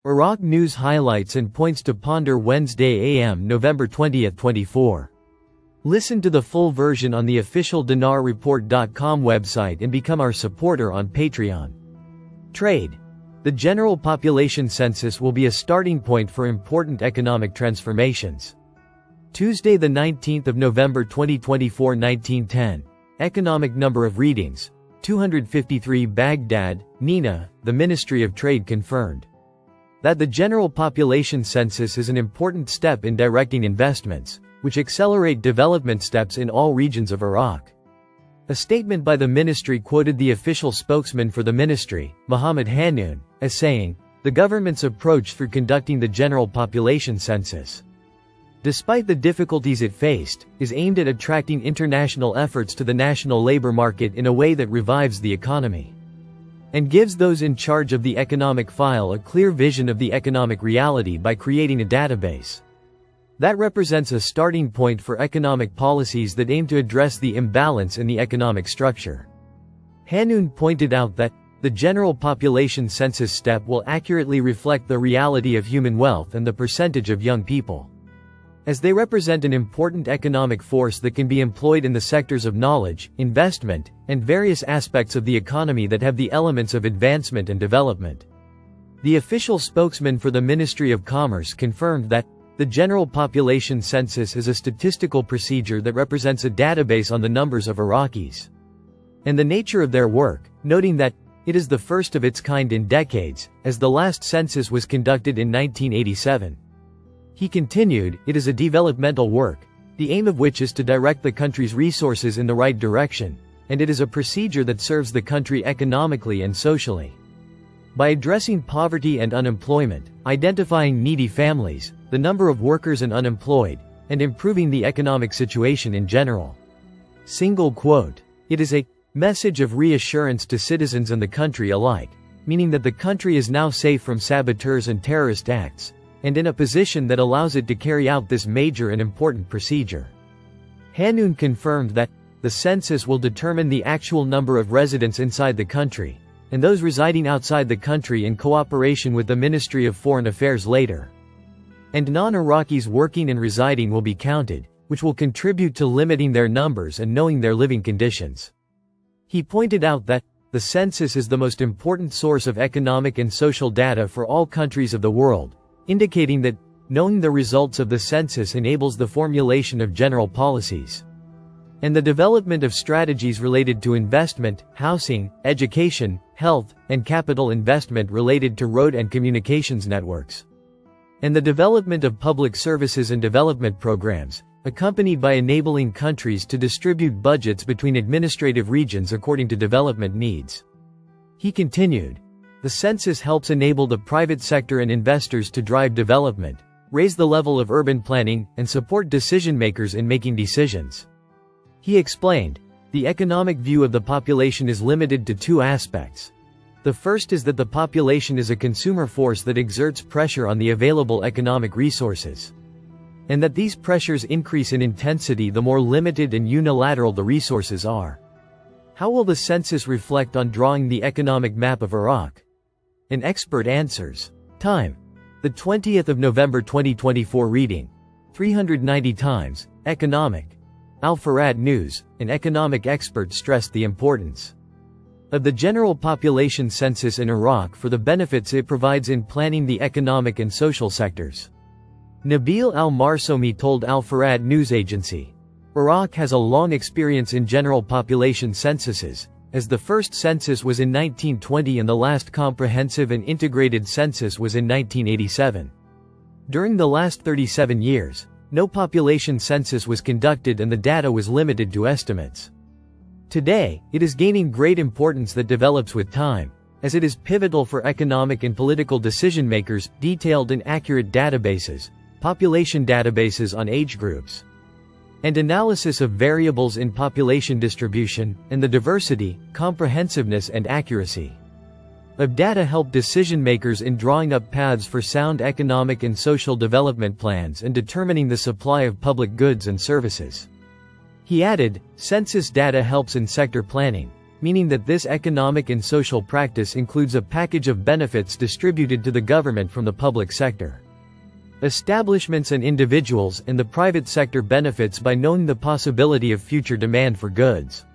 Iraq News highlights and points to ponder Wednesday AM November 20, 24. Listen to the full version on the official dinarreport.com website and become our supporter on Patreon. Trade. The general population census will be a starting point for important economic transformations. Tuesday the 19th of November 2024 1910. Economic number of readings, 253 Baghdad, Nina, the Ministry of Trade confirmed that the general population census is an important step in directing investments, which accelerate development steps in all regions of Iraq. A statement by the ministry quoted the official spokesman for the ministry, Mohammed Hanoun, as saying, "The government's approach through conducting the general population census, despite the difficulties it faced, is aimed at attracting international efforts to the national labor market in a way that revives the economy and gives those in charge of the economic file a clear vision of the economic reality by creating a database that represents a starting point for economic policies that aim to address the imbalance in the economic structure." Hanoun pointed out that the general population census step will accurately reflect the reality of human wealth and the percentage of young people, as they represent an important economic force that can be employed in the sectors of knowledge, investment, and various aspects of the economy that have the elements of advancement and development. The official spokesman for the Ministry of Commerce confirmed that the general population census is a statistical procedure that represents a database on the numbers of Iraqis and the nature of their work, noting that it is the first of its kind in decades, as the last census was conducted in 1987. He continued, "It is a developmental work, the aim of which is to direct the country's resources in the right direction, and it is a procedure that serves the country economically and socially. By addressing poverty and unemployment, identifying needy families, the number of workers and unemployed, and improving the economic situation in general." Single quote. "It is a message of reassurance to citizens and the country alike, meaning that the country is now safe from saboteurs and terrorist acts, and in a position that allows it to carry out this major and important procedure." Hanoun confirmed that the census will determine the actual number of residents inside the country, and those residing outside the country in cooperation with the Ministry of Foreign Affairs later. And non-Iraqis working and residing will be counted, which will contribute to limiting their numbers and knowing their living conditions. He pointed out that the census is the most important source of economic and social data for all countries of the world, indicating that knowing the results of the census enables the formulation of general policies and the development of strategies related to investment, housing, education, health, and capital investment related to road and communications networks, and the development of public services and development programs, accompanied by enabling countries to distribute budgets between administrative regions according to development needs. He continued, "The census helps enable the private sector and investors to drive development, raise the level of urban planning, and support decision-makers in making decisions." He explained, "The economic view of the population is limited to two aspects. The first is that the population is a consumer force that exerts pressure on the available economic resources, and that these pressures increase in intensity the more limited and unilateral the resources are. How will the census reflect on drawing the economic map of Iraq?" An expert answers. Time. The 20th of November 2024 reading. 390 times. Economic. Al-Farad News, an economic expert stressed the importance of the general population census in Iraq for the benefits it provides in planning the economic and social sectors. Nabil al-Marsomi told Al-Farad News Agency, "Iraq has a long experience in general population censuses, as the first census was in 1920 and the last comprehensive and integrated census was in 1987. During the last 37 years, no population census was conducted and the data was limited to estimates. Today, it is gaining great importance that develops with time, as it is pivotal for economic and political decision-makers, detailed and accurate databases, population databases on age groups, and analysis of variables in population distribution, and the diversity, comprehensiveness and accuracy of data help decision-makers in drawing up paths for sound economic and social development plans and determining the supply of public goods and services." He added, "Census data helps in sector planning, meaning that this economic and social practice includes a package of benefits distributed to the government from the public sector. Establishments and individuals in the private sector benefits by knowing the possibility of future demand for goods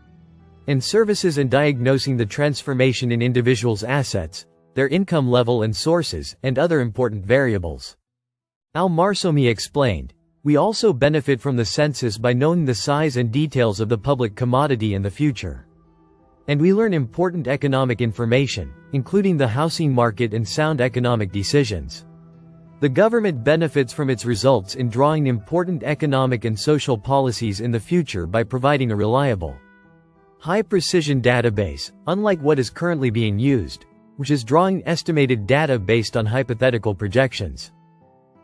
and services and diagnosing the transformation in individuals' assets, their income level and sources, and other important variables. Al-Marsomi explained, "We also benefit from the census by knowing the size and details of the public commodity in the future. And we learn important economic information, including the housing market and sound economic decisions. The government benefits from its results in drawing important economic and social policies in the future by providing a reliable, high-precision database, unlike what is currently being used, which is drawing estimated data based on hypothetical projections."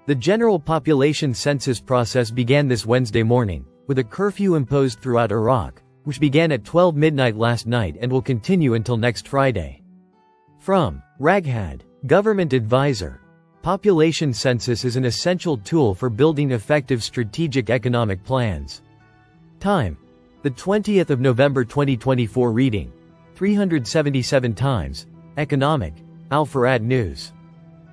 The general population census process began this Wednesday morning, with a curfew imposed throughout Iraq, which began at 12 midnight last night and will continue until next Friday. From Raghad, Government Advisor. Population census is an essential tool for building effective strategic economic plans. Time: the 20th of November 2024. Reading: 377 times. Economic. Al-Farad News.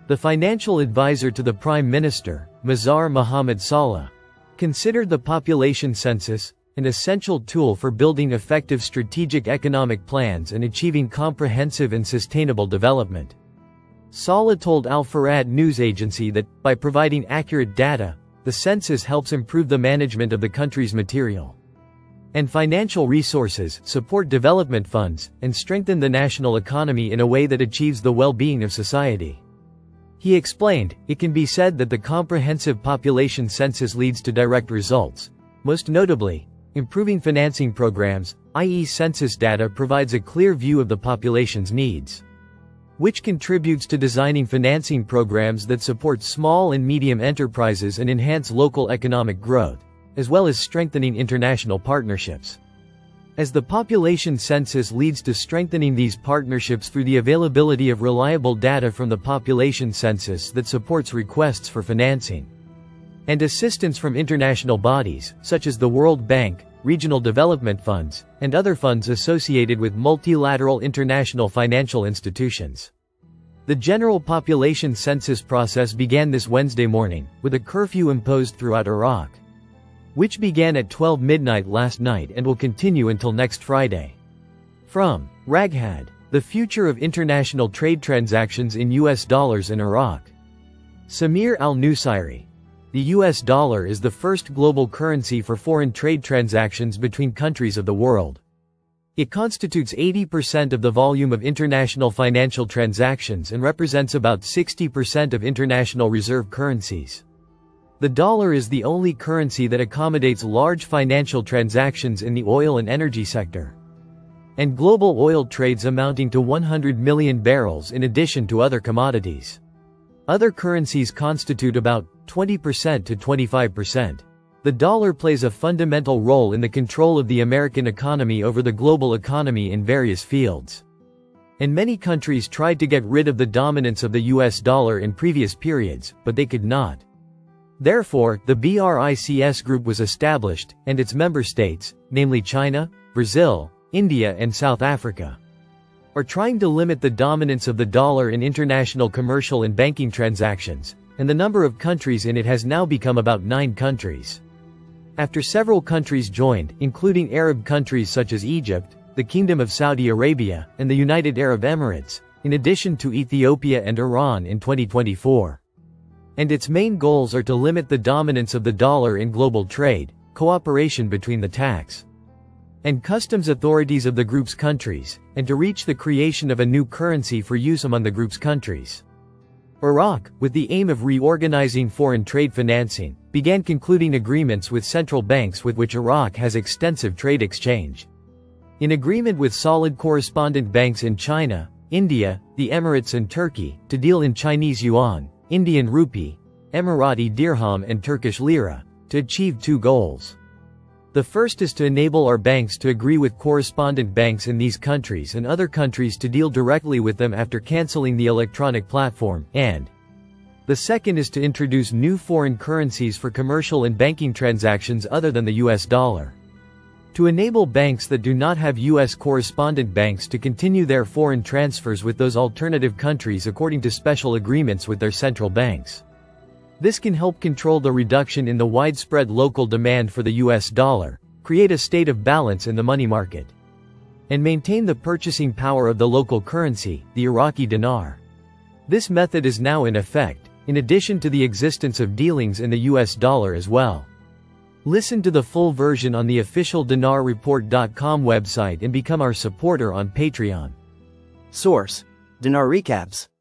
The financial advisor to the Prime Minister, Mazhar Mohammad Saleh, considered the population census an essential tool for building effective strategic economic plans and achieving comprehensive and sustainable development. Saleh told Al-Farad news agency that, by providing accurate data, the census helps improve the management of the country's material and financial resources, support development funds, and strengthen the national economy in a way that achieves the well-being of society. He explained, "It can be said that the comprehensive population census leads to direct results, most notably, improving financing programs, i.e. census data provides a clear view of the population's needs, which contributes to designing financing programs that support small and medium enterprises and enhance local economic growth, as well as strengthening international partnerships." As the population census leads to strengthening these partnerships through the availability of reliable data from the population census that supports requests for financing and assistance from international bodies, such as the World Bank, regional development funds, and other funds associated with multilateral international financial institutions. The general population census process began this Wednesday morning, with a curfew imposed throughout Iraq, which began at 12 midnight last night and will continue until next Friday. From Raghad, the future of international trade transactions in US dollars in Iraq. Samir al-Nusairi. The US dollar is the first global currency for foreign trade transactions between countries of the world. It constitutes 80% of the volume of international financial transactions and represents about 60% of international reserve currencies. The dollar is the only currency that accommodates large financial transactions in the oil and energy sector, and global oil trades amounting to 100 million barrels in addition to other commodities. Other currencies constitute about 20% to 25%. The dollar plays a fundamental role in the control of the American economy over the global economy in various fields. And many countries tried to get rid of the dominance of the US dollar in previous periods, but they could not. Therefore, the BRICS group was established, and its member states, namely China, Brazil, India and South Africa, are trying to limit the dominance of the dollar in international commercial and banking transactions, and the number of countries in it has now become about 9 countries. After several countries joined, including Arab countries such as Egypt, the Kingdom of Saudi Arabia, and the United Arab Emirates, in addition to Ethiopia and Iran in 2024. And its main goals are to limit the dominance of the dollar in global trade, cooperation between the tax and customs authorities of the group's countries, and to reach the creation of a new currency for use among the group's countries. Iraq, with the aim of reorganizing foreign trade financing, began concluding agreements with central banks with which Iraq has extensive trade exchange. In agreement with solid correspondent banks in China, India, the Emirates and Turkey, to deal in Chinese yuan, Indian rupee, Emirati dirham and Turkish lira, to achieve 2 goals. The first is to enable our banks to agree with correspondent banks in these countries and other countries to deal directly with them after canceling the electronic platform, and the second is to introduce new foreign currencies for commercial and banking transactions other than the US dollar. to enable banks that do not have U.S. correspondent banks to continue their foreign transfers with those alternative countries according to special agreements with their central banks. This can help control the reduction in the widespread local demand for the U.S. dollar, create a state of balance in the money market, and maintain the purchasing power of the local currency, the Iraqi dinar. This method is now in effect, in addition to the existence of dealings in the US dollar as well. Listen to the full version on the official dinarreport.com website and become our supporter on Patreon. Source: Dinar Recaps.